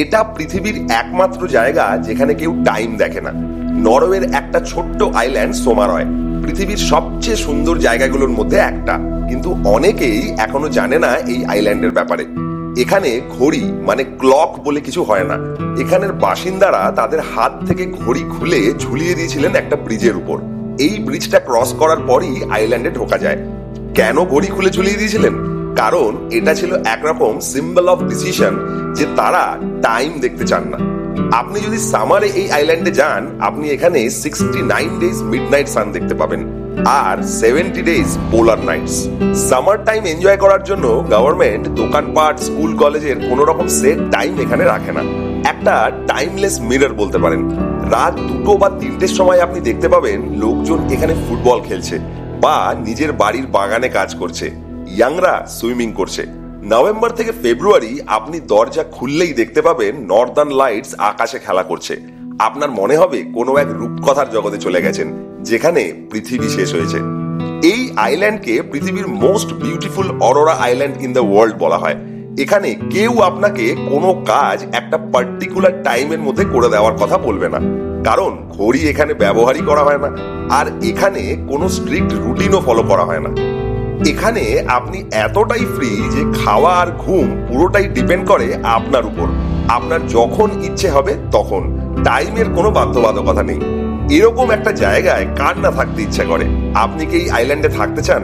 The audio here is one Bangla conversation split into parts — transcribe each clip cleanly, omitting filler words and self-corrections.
এটা পৃথিবীর একমাত্র জায়গা যেখানে কেউ টাইম দেখে না। নরওয়ের একটা ছোট্ট আইল্যান্ড সোমারয় পৃথিবীর সবচেয়ে সুন্দর জায়গাগুলোর মধ্যে একটা, কিন্তু অনেকেই এখনো জানে না এই আইল্যান্ডের ব্যাপারে। এখানে ঘড়ি মানে ক্লক বলে কিছু হয় না। এখানের বাসিন্দারা তাদের হাত থেকে ঘড়ি খুলে ঝুলিয়ে দিয়েছিলেন একটা ব্রিজের উপর। এই ব্রিজটা ক্রস করার পরই আইল্যান্ডে ঢোকা যায়। কেন ঘড়ি খুলে ঝুলিয়ে দিয়েছিলেন? কারণ এটা ছিল একরকম সিম্বল অফ ডিসিশন যে তারা টাইম দেখতে চান না। আপনি যদি সামারে এই আইল্যান্ডে যান, আপনি এখানে 69 ডেজ মিডনাইট সান দেখতে পাবেন আর 70 ডেজ পোলার নাইটস। সামার টাইম এনজয় করার জন্য গভর্নমেন্ট দোকানপাট, স্কুল, কলেজের কোন রকম সেট টাইম এখানে রাখে না। একটা টাইমলেস মিরর বলতে পারেন। রাত 2টো বা 3টের সময় আপনি দেখতে পাবেন লোকজন এখানে ফুটবল খেলছে বা নিজের বাড়ির বাগানে কাজ করছে, ইয়াংরা সুইমিং করছে। নভেম্বর থেকে ফেব্রুয়ারি আপনি দরজা খুললেই দেখতে পাবেন নর্দার্ন লাইটস আকাশে খেলা করছে। আপনার মনে হবে কোনো এক রূপকথার জগতে চলে গেছেন, যেখানে পৃথিবী শেষ হয়েছে। এই আইল্যান্ডকে পৃথিবীর most beautiful aurora island in the world বলা হয়। এখানে কেউ আপনাকে কোনো কাজ একটা পার্টিকুলার টাইমের মধ্যে করে দেওয়ার কথা বলবে না, কারণ ঘড়ি এখানে ব্যবহারই করা হয় না। আর এখানে কোনো স্ট্রিক্ট রুটিনও ফলো করা হয় না। এখানে আপনি এতটাই ফ্রি যে খাওয়া আর ঘুম পুরোটাই ডিপেন্ড করে আপনার উপর। আপনার যখন ইচ্ছে হবে তখন, টাইমের কোনো বাধ্যবাধকতা নেই। এরকম একটা জায়গায় কার না থাকতে ইচ্ছা করে? আপনি কি এই আইল্যান্ডে থাকতে চান?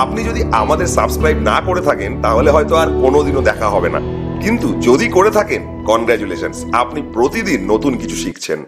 আপনি যদি আমাদের সাবস্ক্রাইব না করে থাকেন তাহলে হয়তো আর কোনোদিনও দেখা হবে না, কিন্তু যদি করে থাকেন, কনগ্রাচুলেশনস, আপনি প্রতিদিন নতুন কিছু শিখছেন।